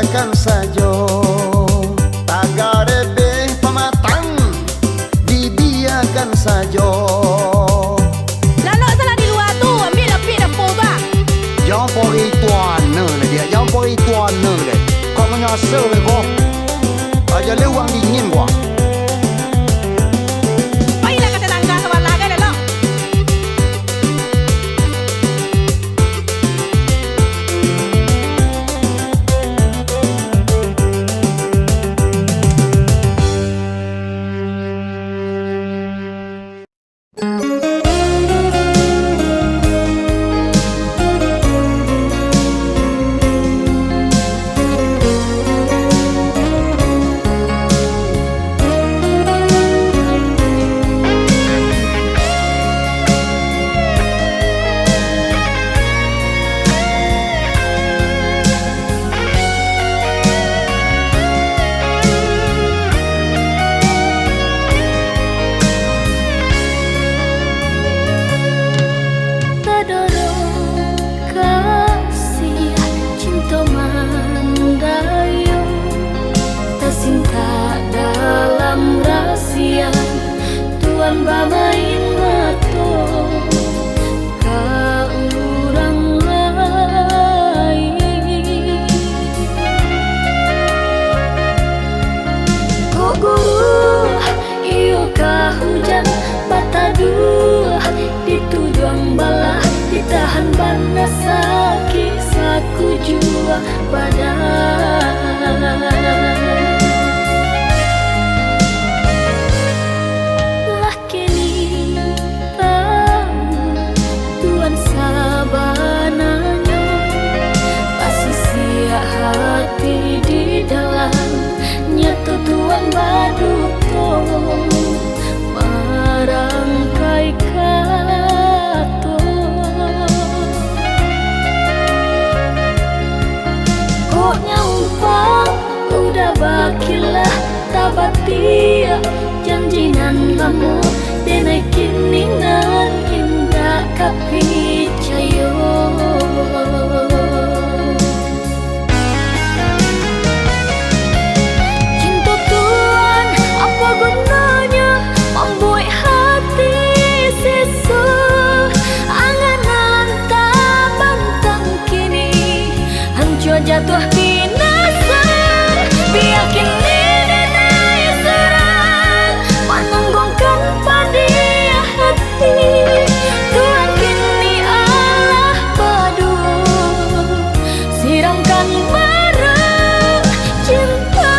biarkan saja. Tagarebe pematang, dibiarkan saja. Lalu salah di luar tu, ambil api dapur bang. Jangan pori tuan lah dia, jangan pori tuan lah. Kau menyasar lah kau. Aja lewang dingin kau. Baiklah kata tangga sebelah kan lalu. Ditahan panas sakit saku jua badan. Laki ni tahu Tuhan sabananya, pasti siap hati di dalamnya tu Tuhan baduto merangkai kata. Koknya umpang udah bakilah tabatia janjinan lamu denaikin ningan indah kapicayo. Cinta Tuhan apa gunanya membuat hati sesuai anganan tak bantang kini hancur jatuh binasa. Biar kini denai serang menanggungkan pada hati. Tuhan kini Allah berdua siramkan barang cinta.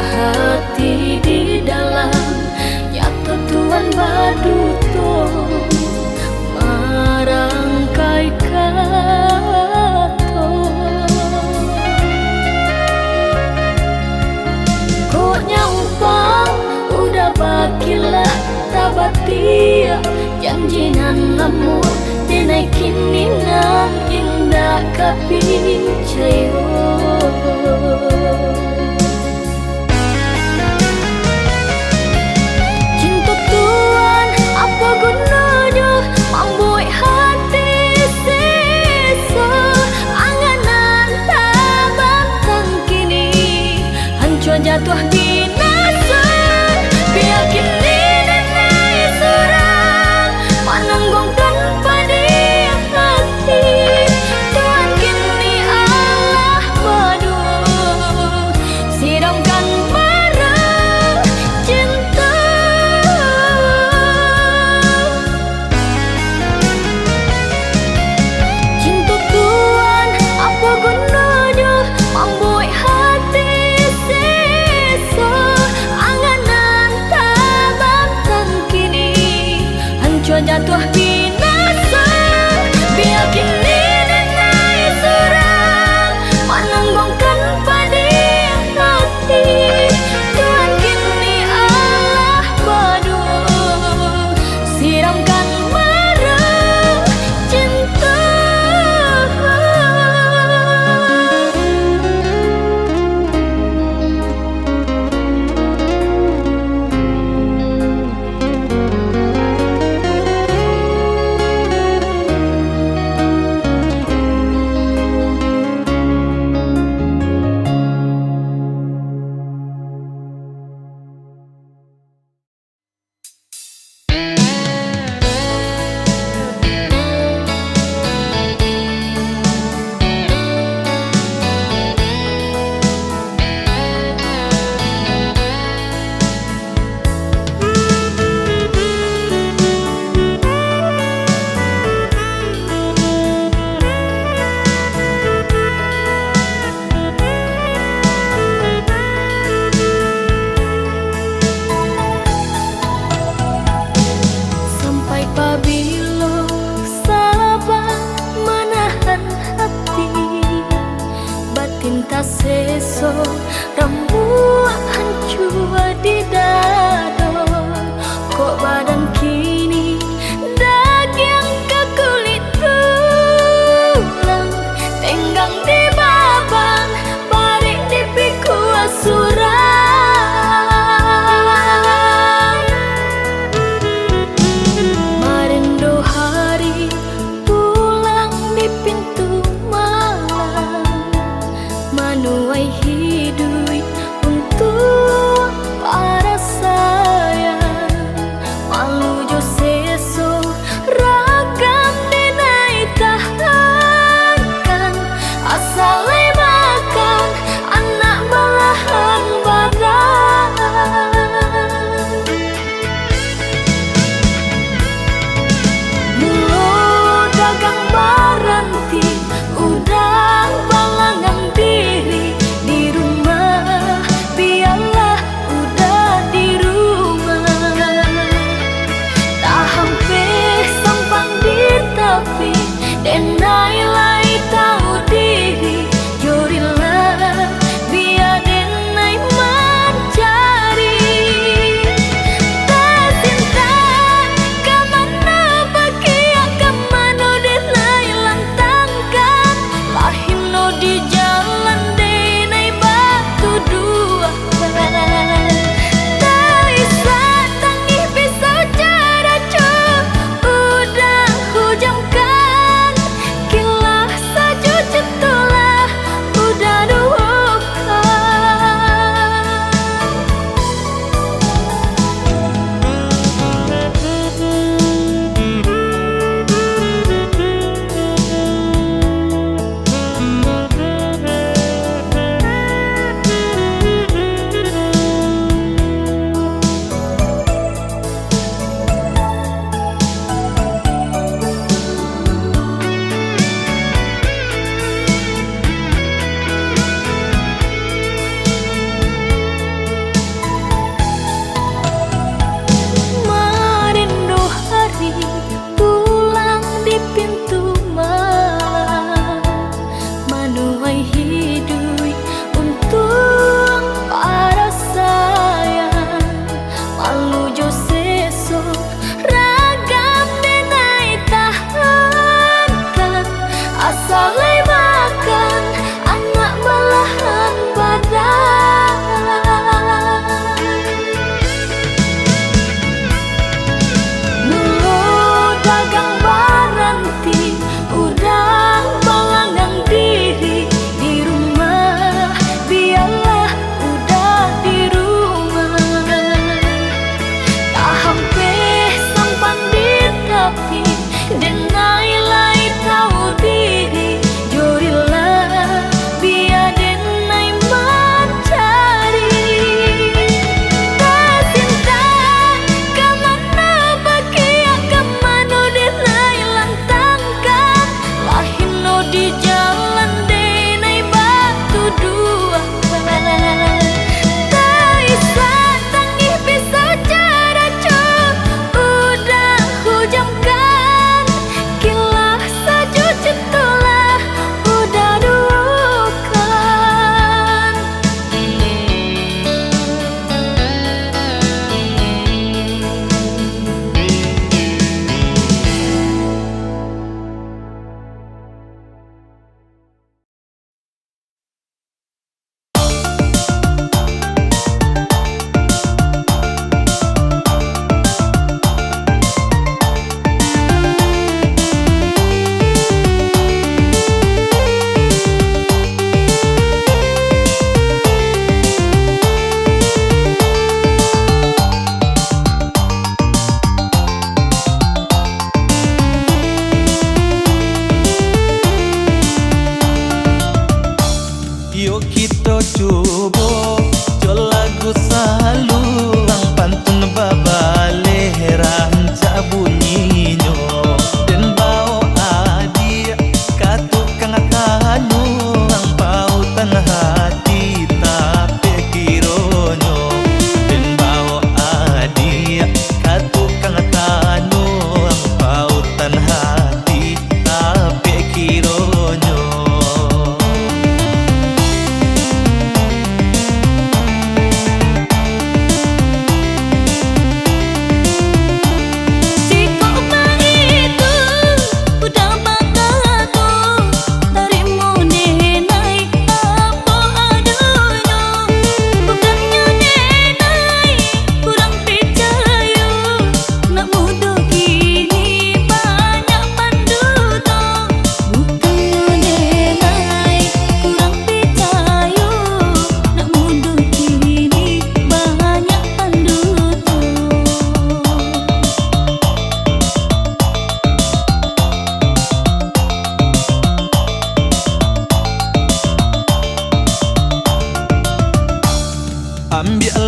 Hati di dalam nyata Tuhan baduto merangkai kata. Koknya umpang udah bakilah tabatia janjinan lamu denaikin ningan indah kapicayo. Membuat hati sisa anganan tak bantang kini hancur jatuh binasa. Biar kini denai serang menanggungkan pada hati. Tuhan kini Allah berdua siramkan barang cinta. Membuat hati sisa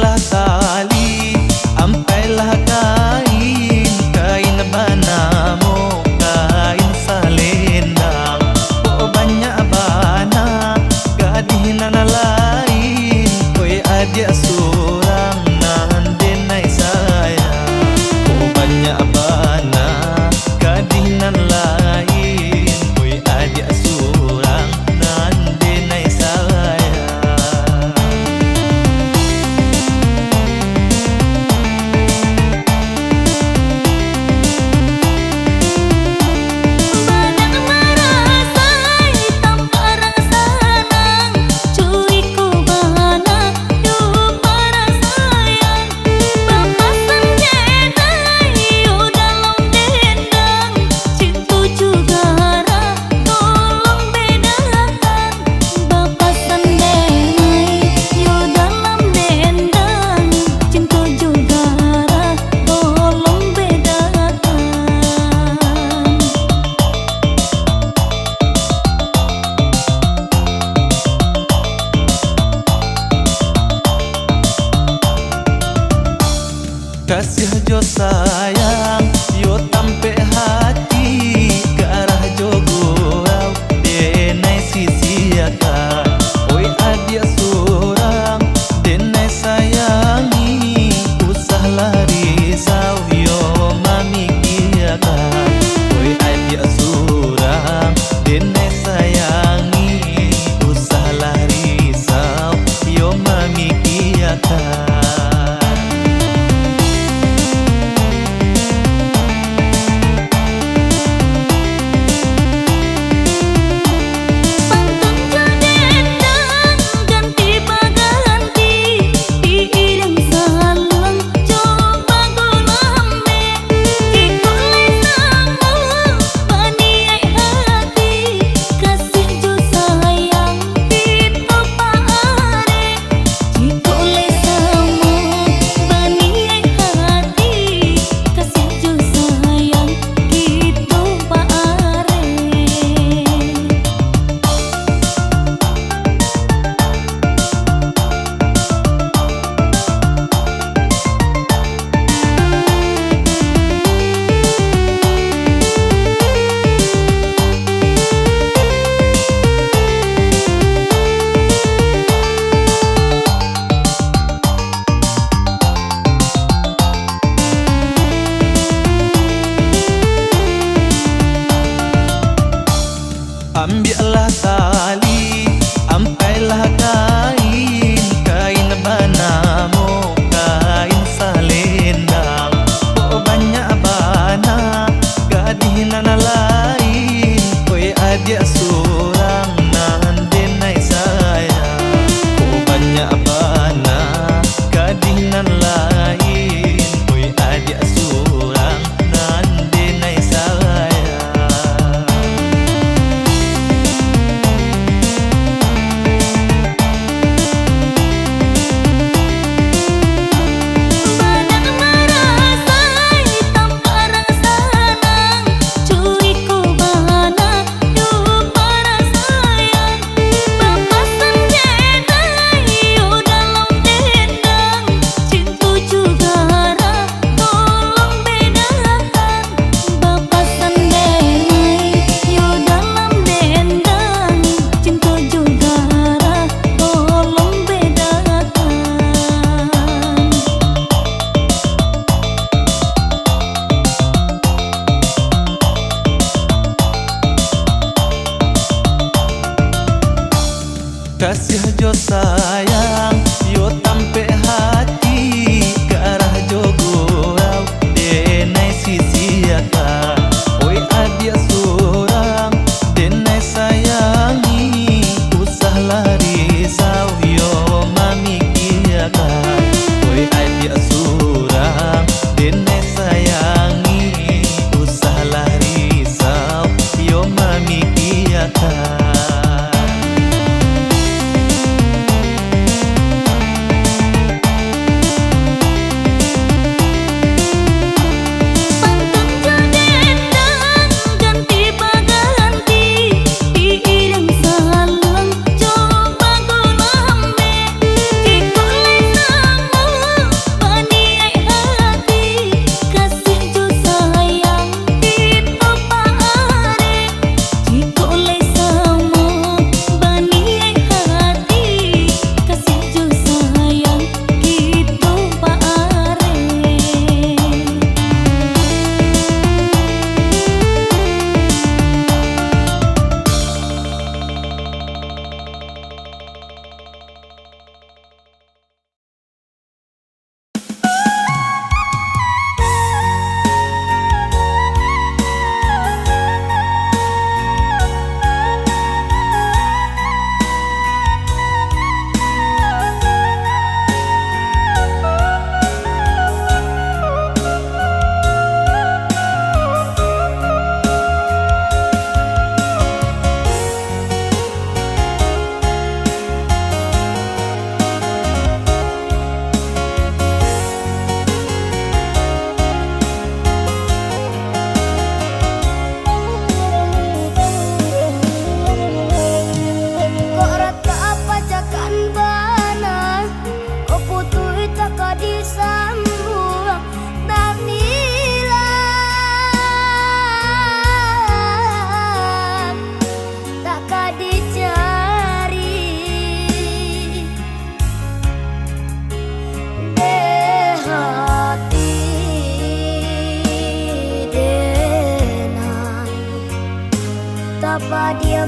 ambillah tali, ampailah kain, kain banamu, kain salendang. Oh banyak bana, gadih nana lain, koi adik surang nan denai sayang. Oh banyak bana, gadih nan lain, koi adik surang nan denai sayang. Banang marasai tanpa rasa nang, cuiku bana yo para sayang. Papasan jenai yo dalam dendang, cintu juga rah tolong bedakan. Papasan jenai yo dalam dendang, cintu juga rah tolong bedakan. Kasih jo sayang, yo tampe hati ke arah jo gurau, denai sisi akan. Oi adik surang, denai sayangi, usahlah risau yo mami kiakan. Oi adik surang, denai sayangi, usahlah risau yo mami kiakan. Pantun jo dendang ganti baganti, diiring salang coba gulambe. Ikulai sangu baniai hati, kasih jo sayang itu paare. Ikulai sangu baniai hati, kasih jo sayang itu paare. Ambillah tali, ampailah kain, kain banamu, kain salendang. Oh banyak bana, gadih nana lain, koi adik surang nan denai sayang. Oh banyak bana, gadih nan lain, koi adik surang nan denai sayang. Banang marasai tanpa rasa nang, cuiku bana yo para sayang. Papasan jenai yo dalam dendang, cintu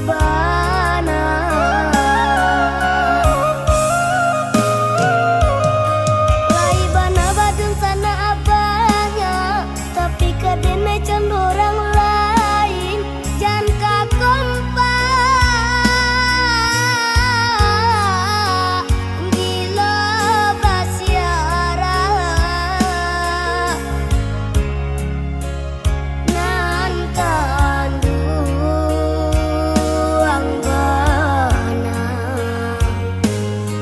bana. Lai bana badun sana abahnya, tapi kadene can orang lain. Jangan kakompa gila basiara nan kanduang bana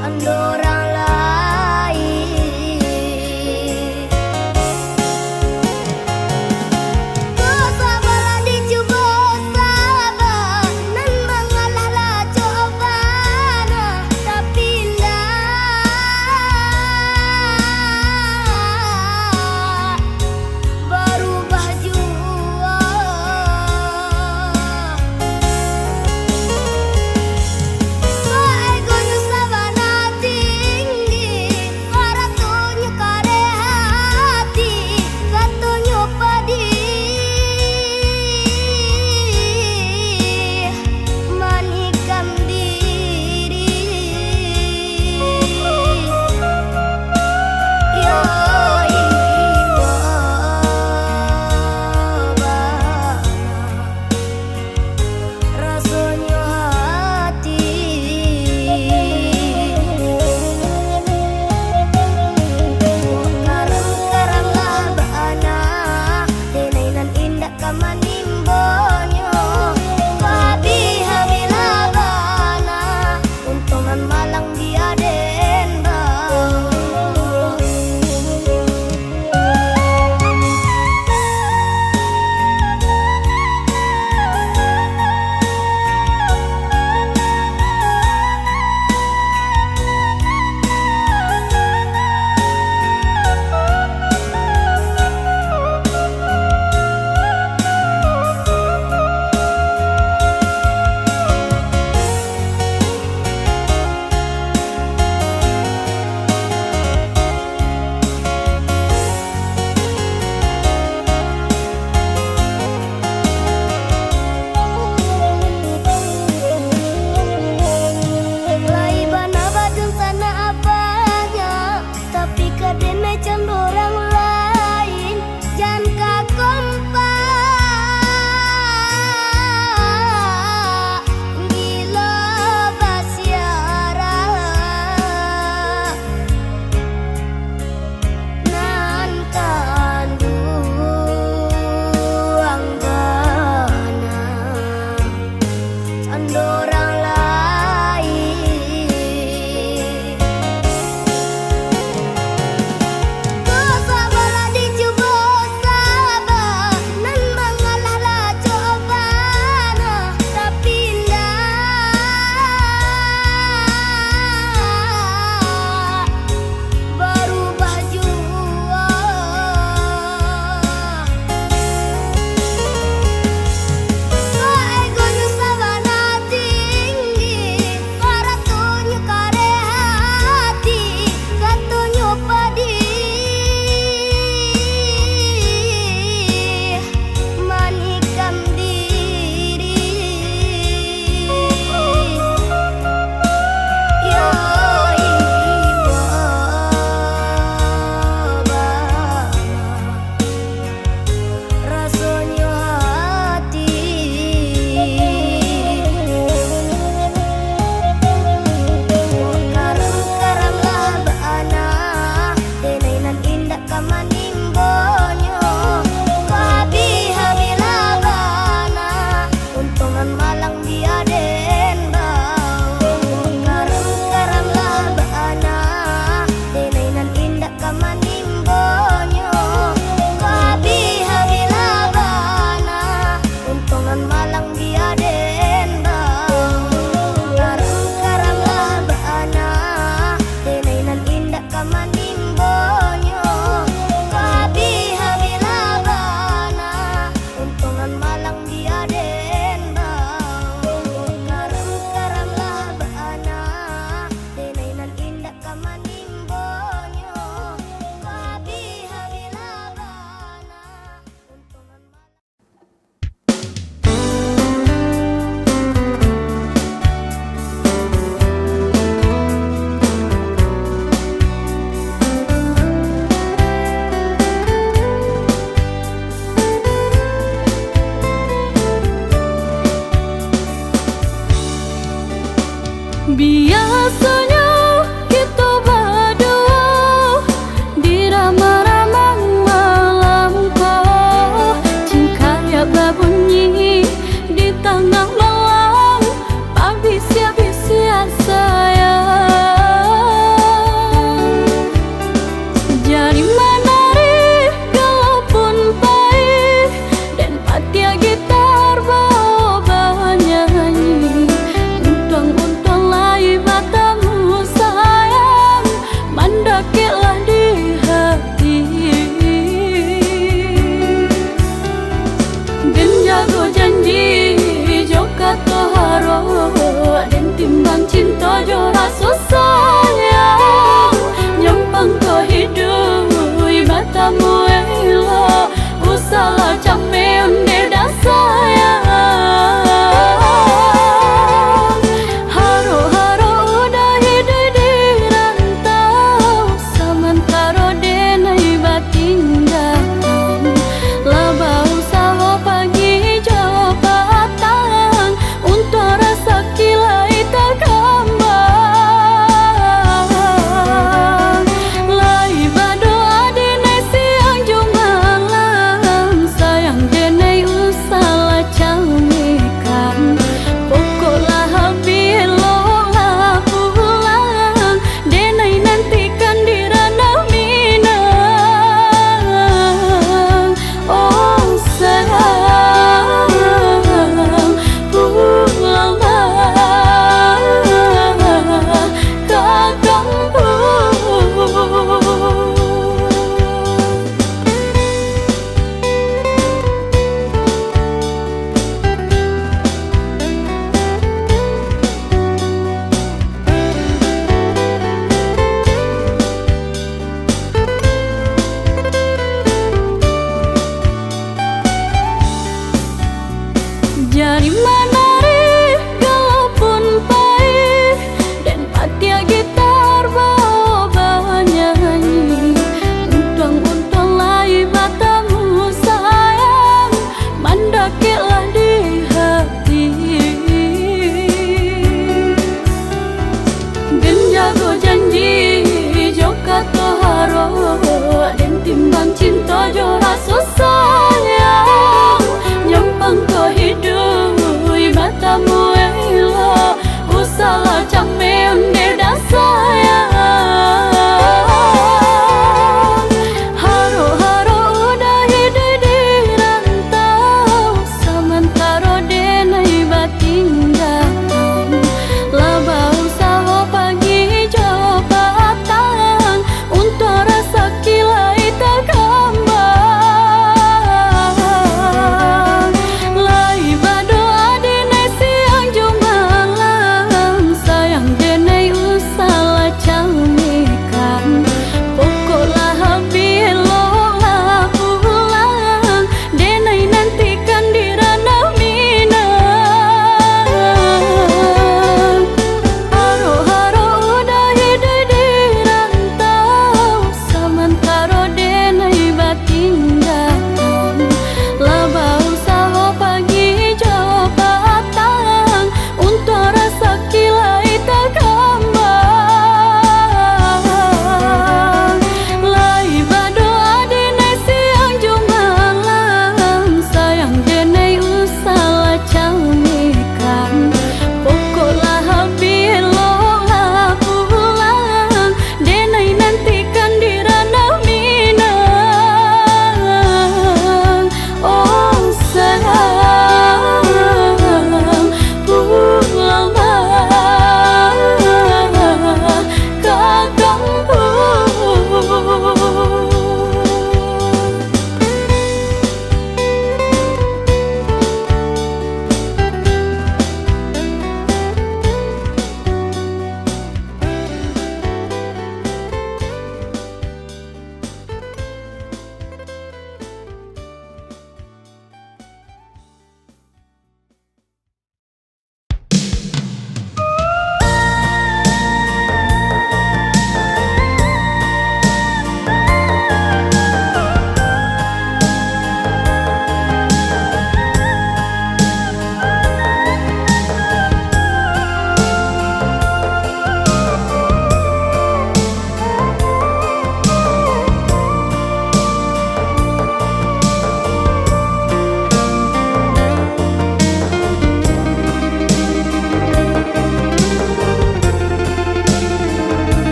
can orang lain. Dosa bala dicoba sabar nan mengalah lah cobana, tapi ndak berubah jua. Egonya sabana tinggi, karatunya kare hati, katunya pedih, manikam diri. Yo iwa bana rasanya hati. Karang-karang lah bana tinainan indah kamanimbonyo, kahabi-habi lah bana untungan malang diaden bau. Lai bana badun sana abahnya, tapi kadene can orang lain. Jangan kakompa gila basiara nan kanduang bana can orang lain. Dosa Dan timbang cinta jo rasa sayang Nyampang ko hidup Ibatamu elo Usala capek unde dah sayang Haro-haro udah hidup di rantau Samantara denai batin datang Laba usaha pagi jabatan Untuk rasa kilai tak gambar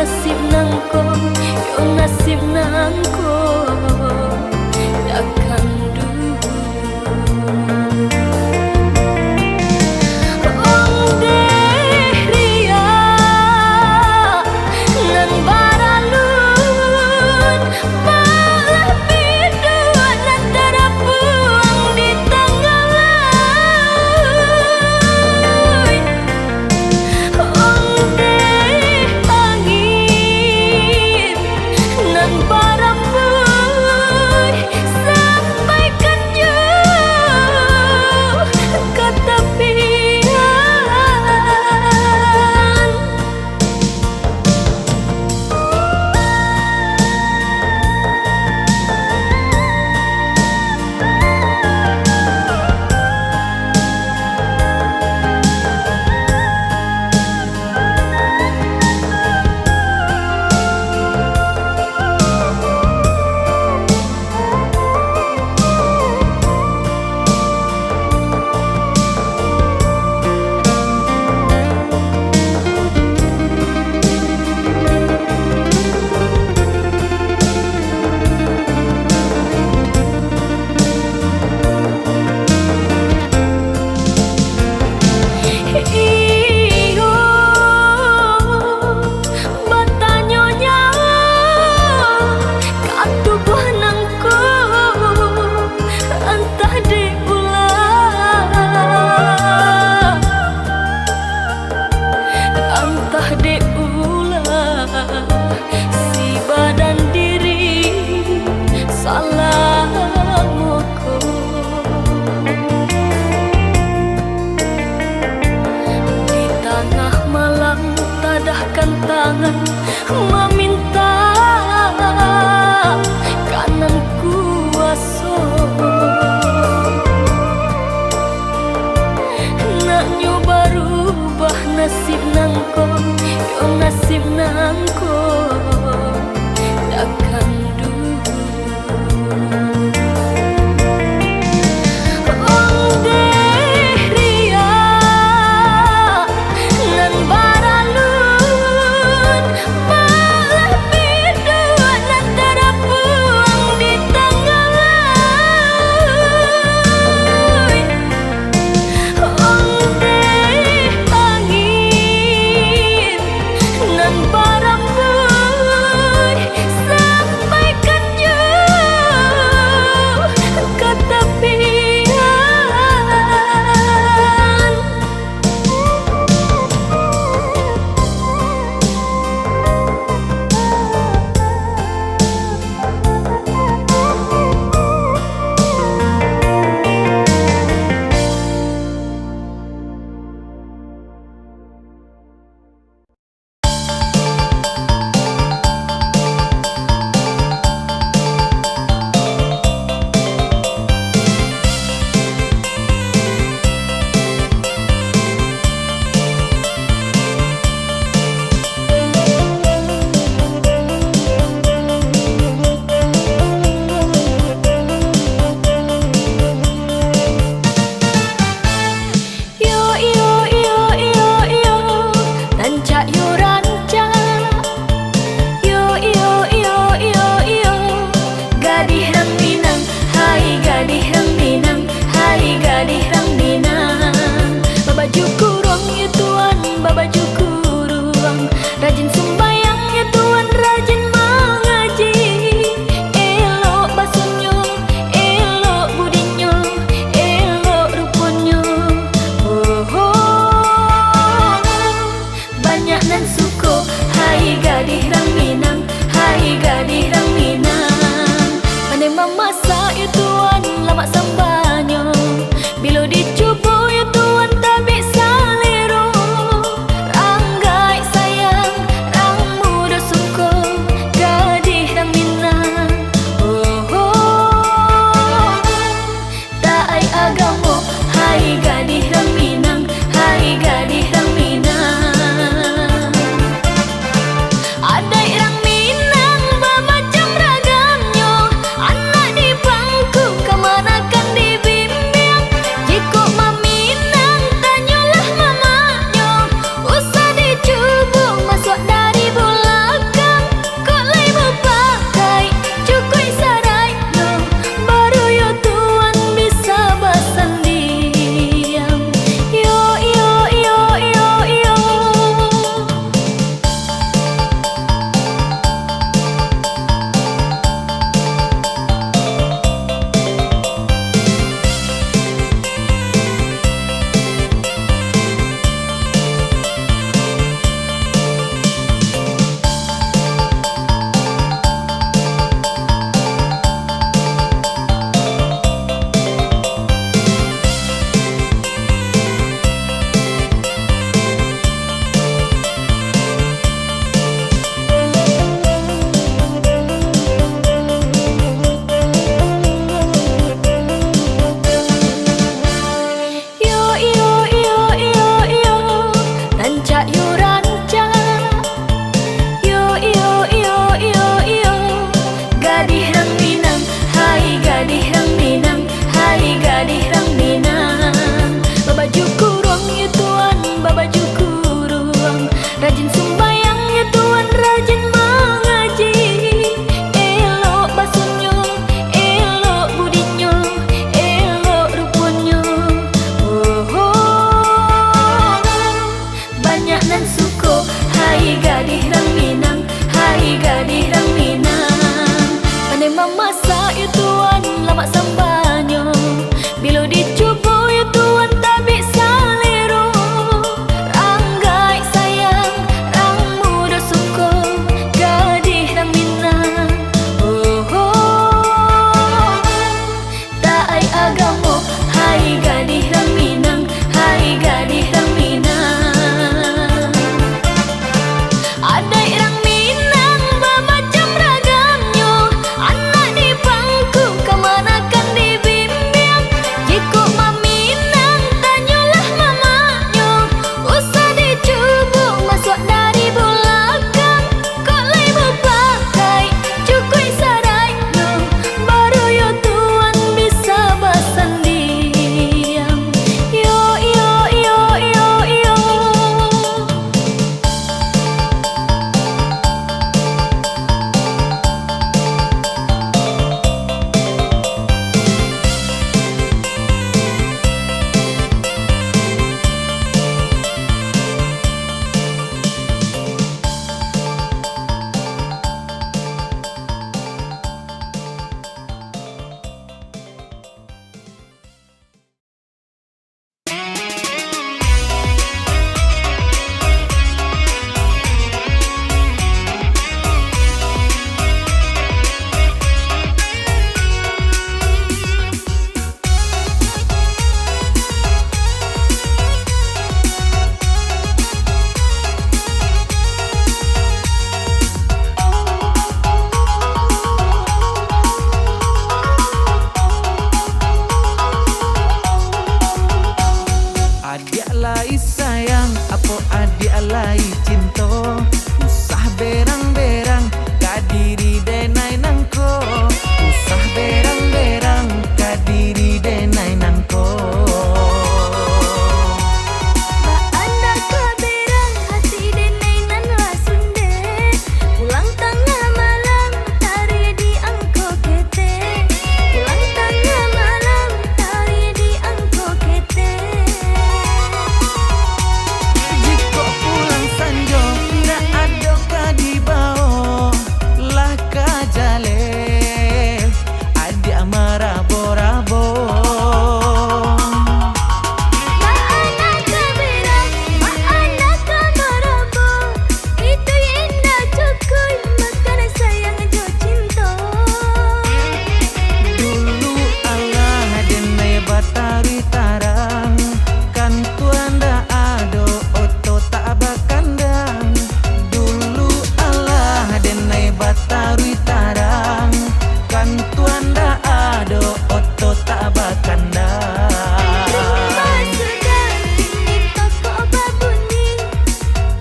nasib nangko, yo nasib nangko takkan dulu. Ong deh ria nan baralun malah bidua nan terapuang di tengah laut. Ong deh angin nan barambut sampaikan jauh ke tepian. Iyo batanyonya katubuh nangko entah di ulah, entah di ulah si badan diri salah moko. Di tengah malam tadahkan tangan meminta kanan kuasa. Nak nyoba rubah nasib nangko, yo nasib nangko takkan dulu. Ong deh ria nan baralun malah bidua nan terapuang di tengah laut. Ong deh angin nan barambut sampaikan jauh ke tepian. Yo yo yo yo yo rancak yo rancak. Yo yo yo yo yo gadih rang Minang, hai gadih rang Minang, hai gadih rang Minang. Babaju kurung ya tuan, babaju kurung rajin sembayang ya tuan, rajin mengaji. Elok basunyo, elok budinyo, elok rupunyo. Oh, oh, banyak nan suko, hai gadih rang Minang, hai gadih rang Minang. Pandai memasak ya tuan, lama sambanyo. Bila dicuba ya tuan, tabik salero. Ranggai sayang, dan suko. Hai gadis rang Minang, hai gadis rang Minang. Pandai memasak ya tuan, lama sambanya. Bila dicuba ya tuan tak bisa lero. Ranggai sayang, rang muda suko, gadis rang Minang. Oh, oh, tak ai agamo, hai gadis rang Minang, hai gadis rang Minang. Adai rang Minang bermacam ragamnya, anak di bangku kemanakan dibimbing. Jika Minang tanyalah mamanya, usah dicuba masuk dari belakang. Kok lai berpakai cukui sarainya, baru ya tuan bisa bersendiam. Yo yo yo yo yo. Adik alai sayang, apa adik alai cinta. Usah berang-berang, kadiri denai nangko. Usah berang-berang, kadiri denai nangko. Anda keberang hati denai nan lasunde. Pulang tengah malam tari di angko kete. Pulang tengah malam tari di angko kete. Jika pulang sanjo, ndak ada kadi bao. Lah kajale, adik marabo-rabo. Anda keberang, anda kemarabo. Itu indah cukui makan sayang jo cinta. Dulu Allah denai batari tarang, kan tuan dah ado oto tak bakandang. Dulu Allah denai batari tarang, kan tuan dah ado oto tak bakandang. Rumah sudah kini toko berbunyi.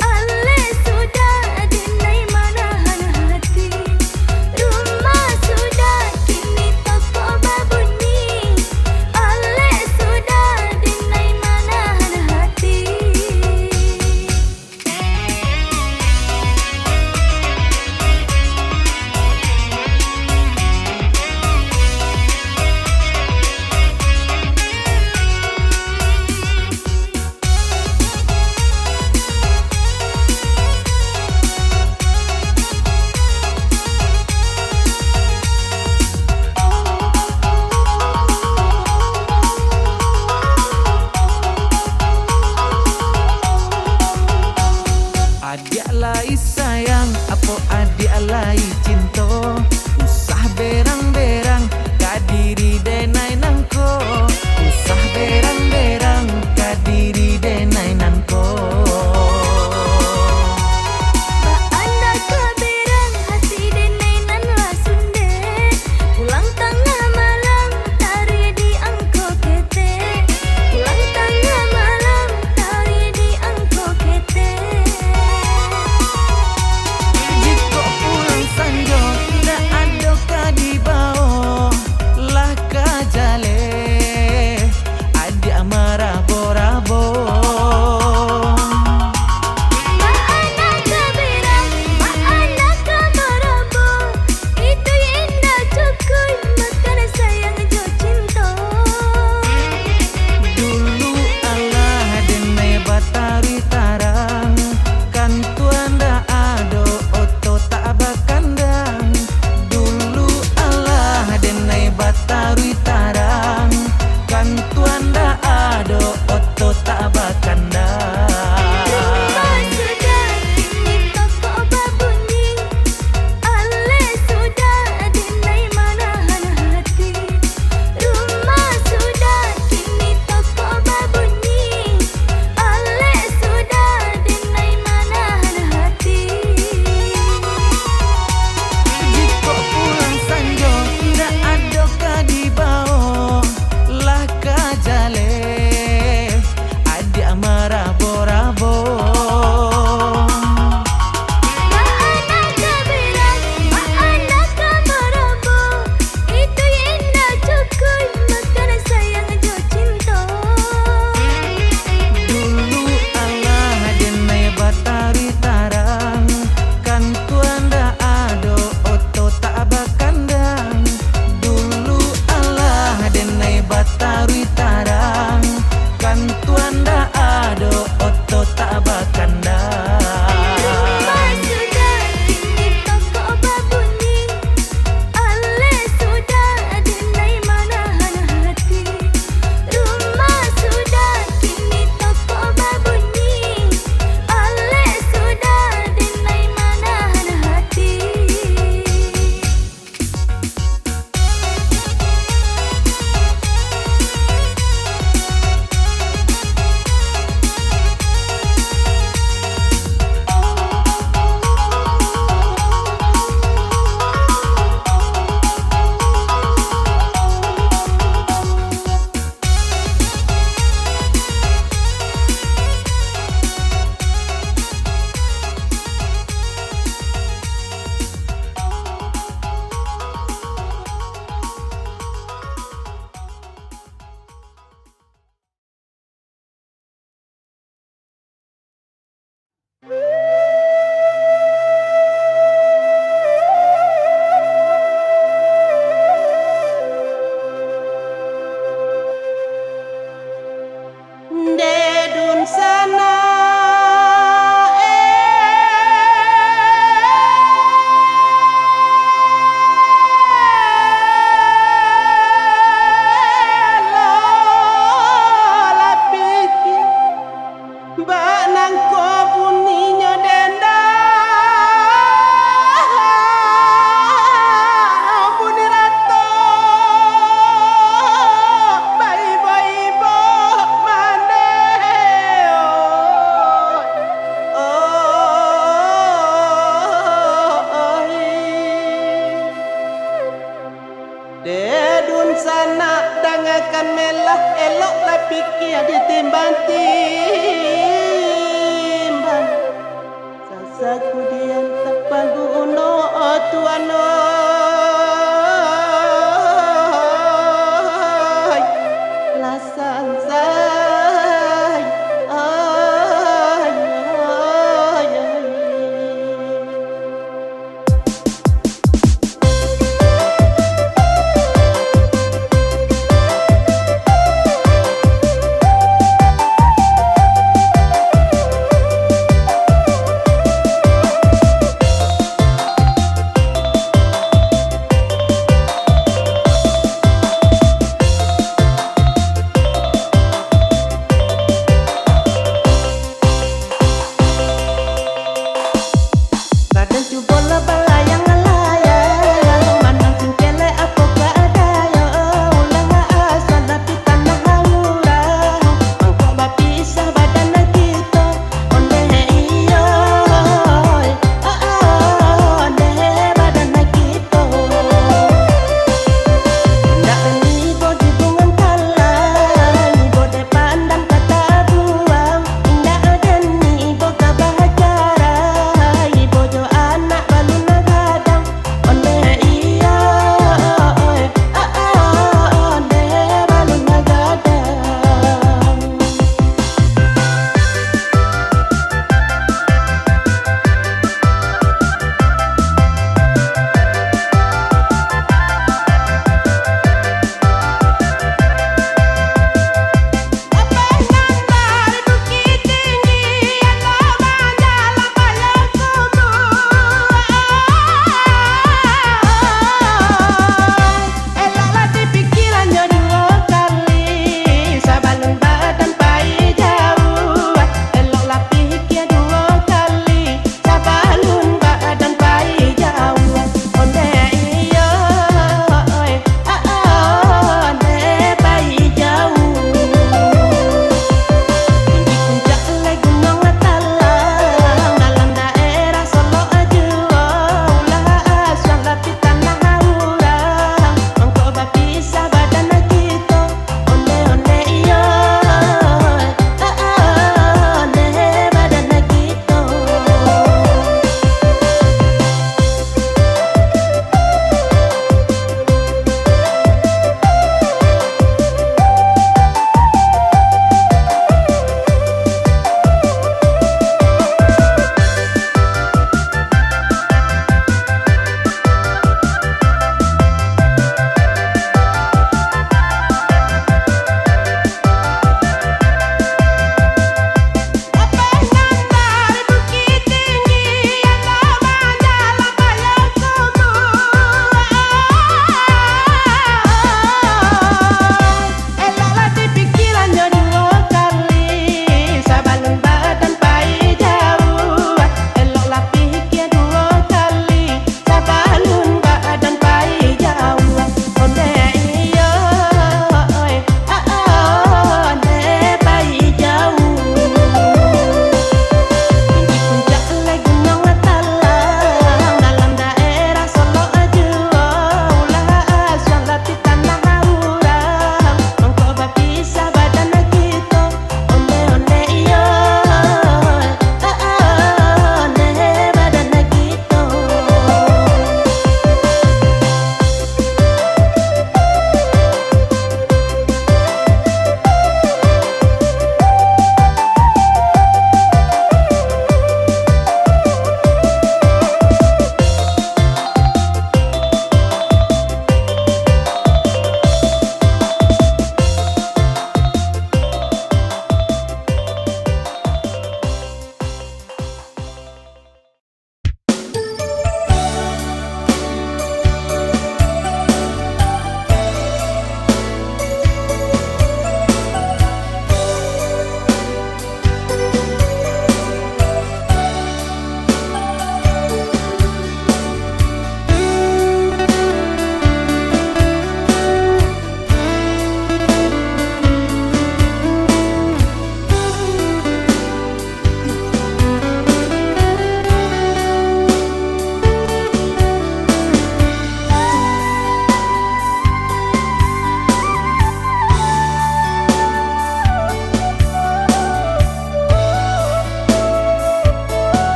Ale sudah denai manahan hati. Rumah sudah kini toko berbunyi. Ale sudah denai manahan hati. Adik alai sayang, apa adik alai cinta. Usah berang-berang, kadiri denai nangko. Usah berang-berang, kadiri denai nangko. Anda keberang hati denai nan lasunde. Pulang tengah malam tari di angko kete. Pulang tengah malam tari di angko kete. Jika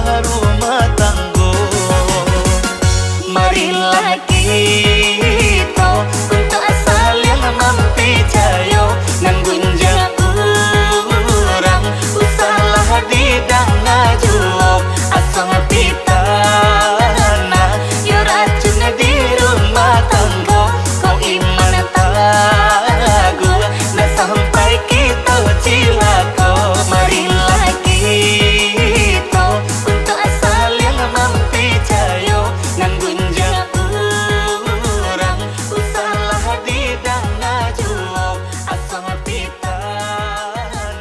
berumah tangga. Marilah kita untuk asal yang mempercaya nan gunjang urang usalah di dana jual asal pita na yo racun di rumah tangga kau iman tagu na sampai kita cilaka. Marilah kita untuk asal yang mempercaya nan gunjang urang usalah di dana jual asal pita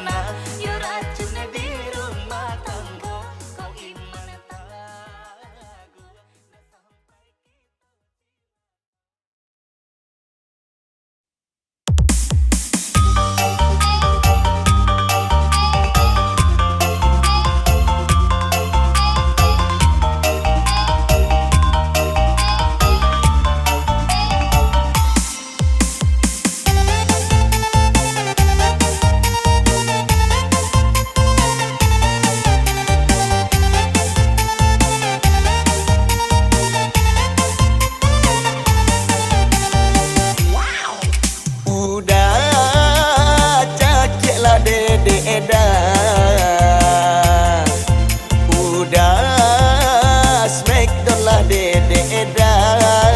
na yo racun di rumah tangga kau iman tagu. Udah cakiklah dede edan, udah smackdown lah dede edan.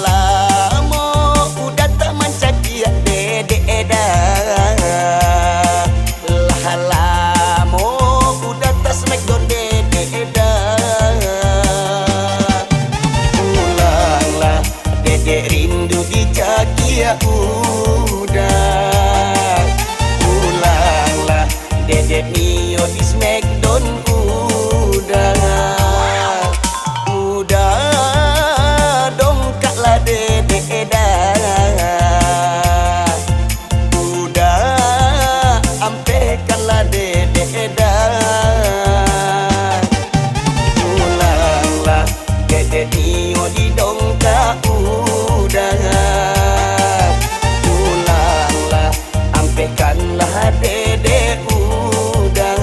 Lama udah tak mencakiak dede edan, lama udah tak smackdown dede edan. Pulanglah dede rindu dicakia udah, pulanglah dede mio di smackdown udah dongkaklah dede edan, udah ampekanlah dede edan. Pulanglah dede mio di dongkak udah, pulanglah ampekanlah dede udah.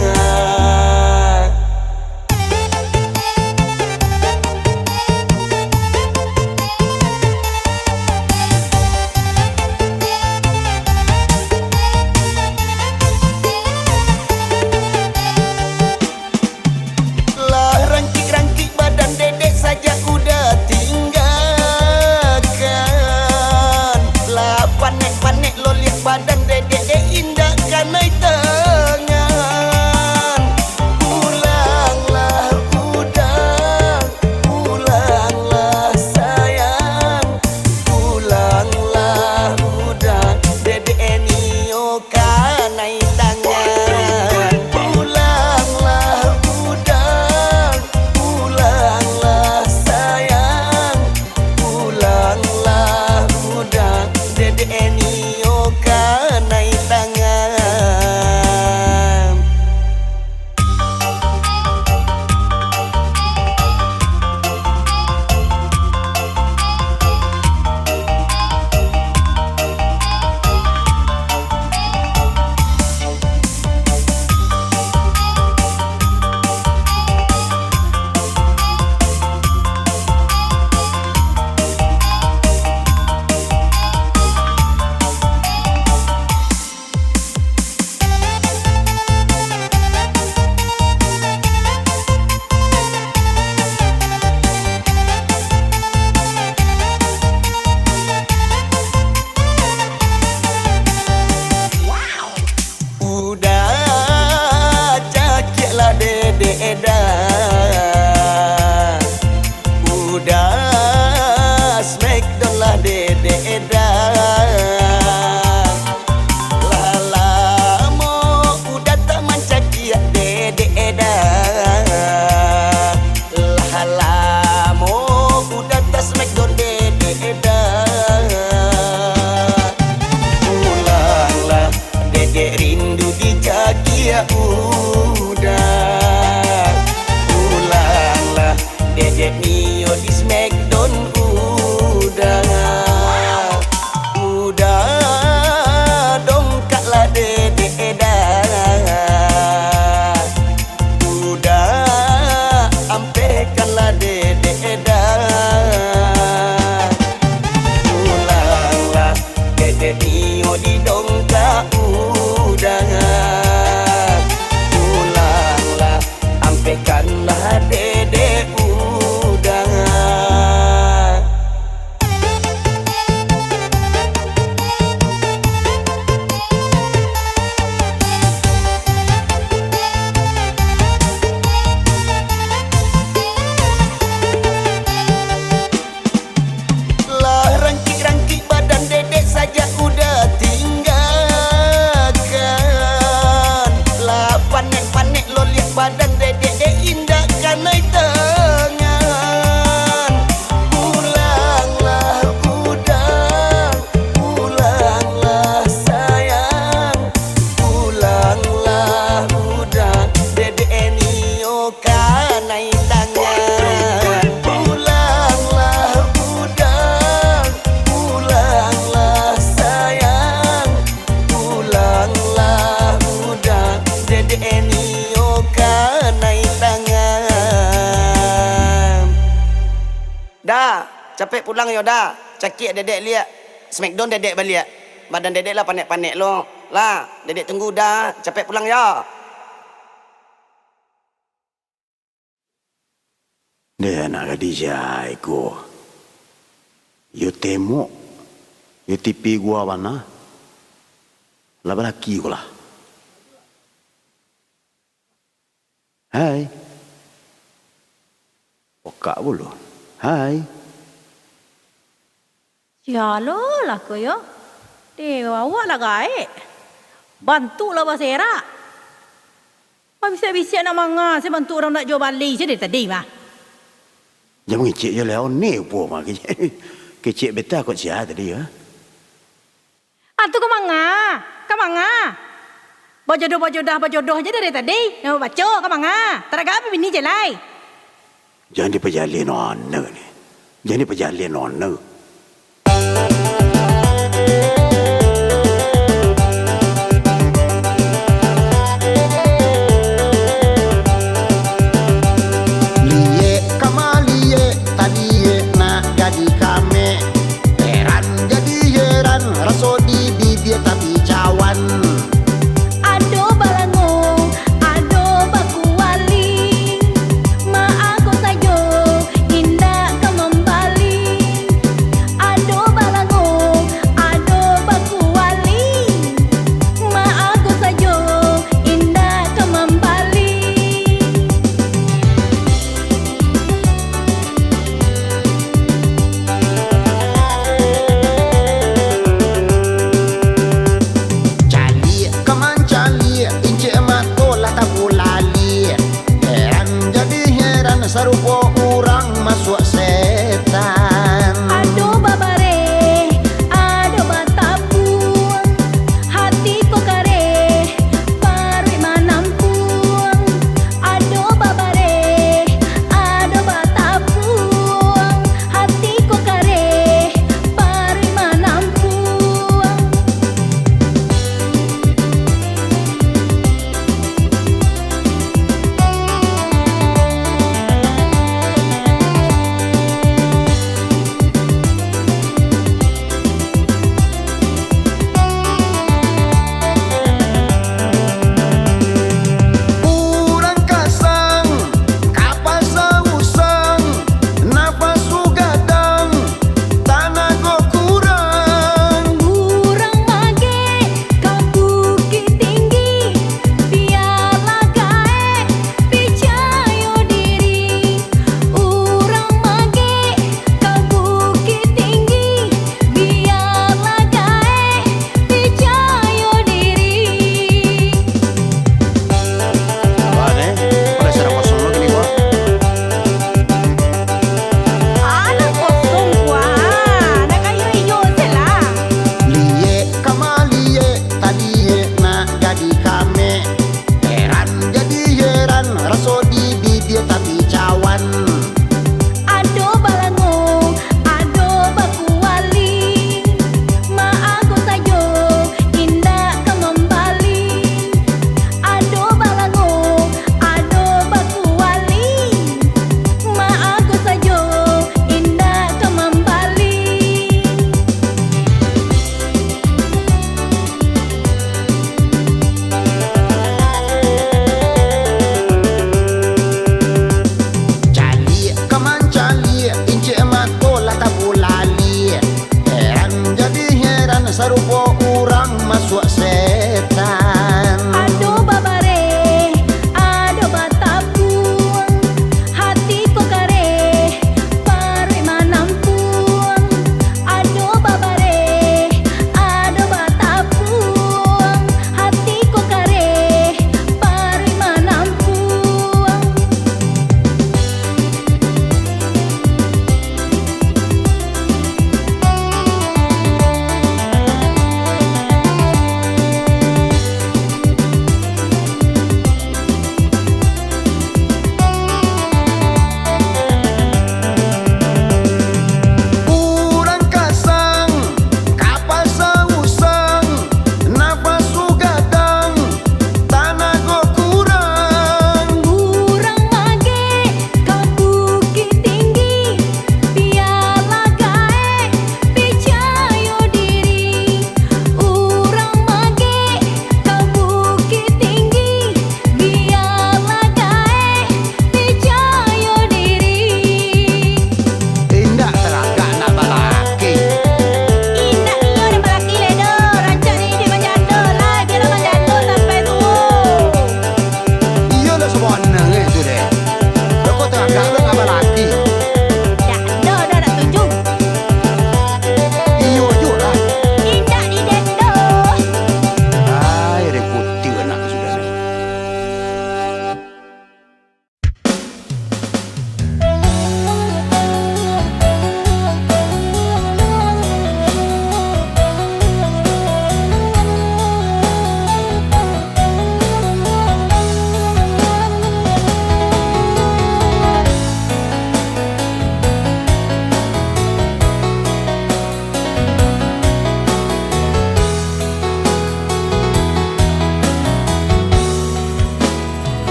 Capek pulang yo dah. Cakik dedek liat. Smackdown dedek balik. Badan dedek lah panik-panik lo. Lah, dedek tunggu dah. Capek pulang ya. Dia nak Khadijah iko. Yo temo. Yo tipi gua mana? Lah laki gua lah. Hai. Okak bulu. Hai. Ya lo lah ko yo. Dia awak lah gaik. Bantu lah basera. Apa bisa-bisa nak manga saya bantu orang nak jual balik je dari tadi mah. Jangan ngecek je lah ni po mah kecek beta kot sia tadi ya. Tu ke manga? Ke manga? Berjodoh je dari tadi. Nama baca ke manga? Tak ada apa bini je lai. Jangan diperjalin nona ni. Jangan diperjalin nona.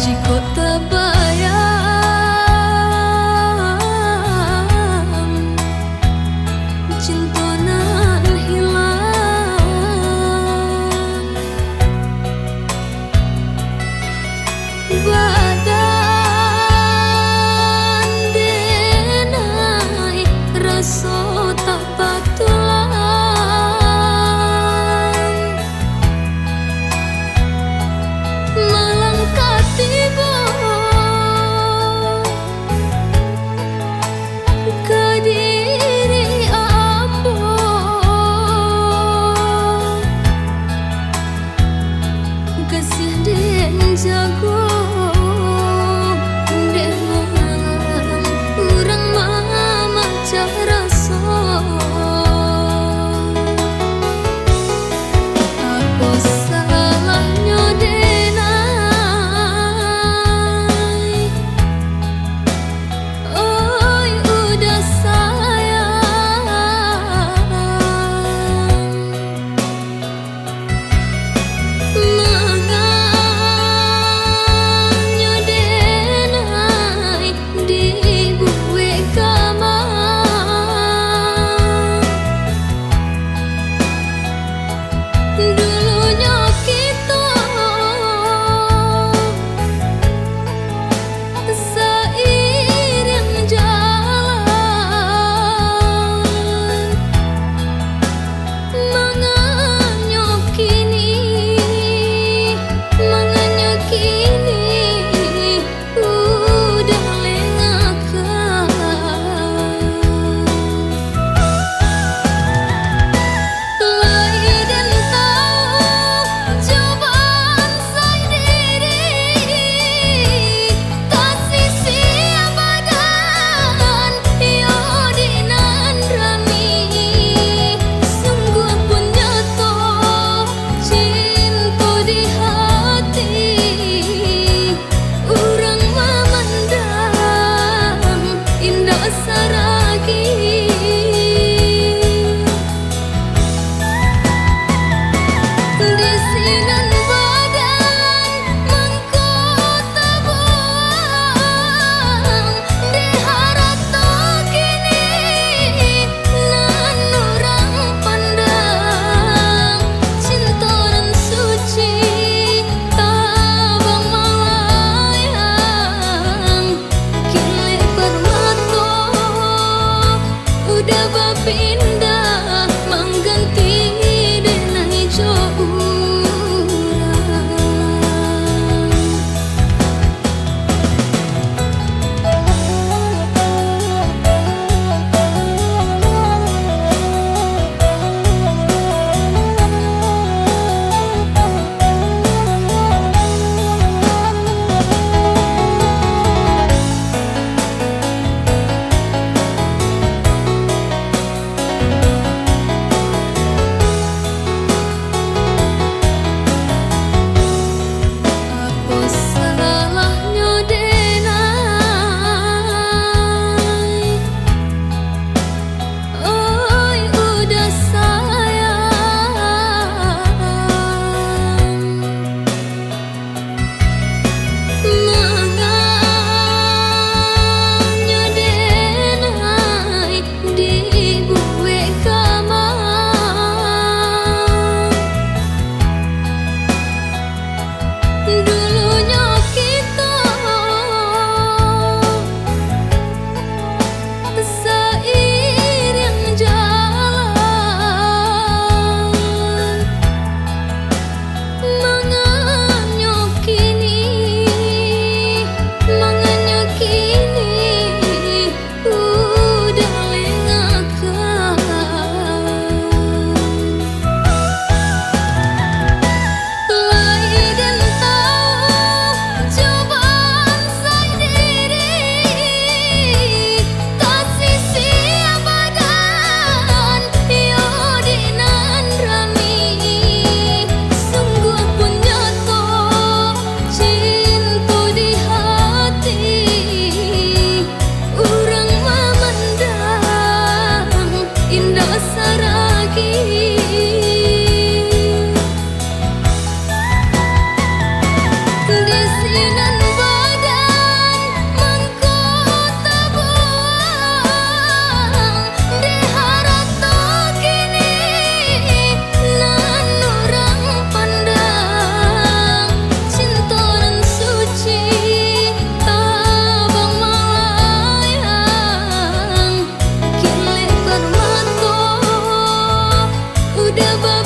Jika terbayang cinta nan hilang, badan denai rasa tak patulan, melangkah tiba ke diri ambo, kasih den jago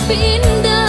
pindah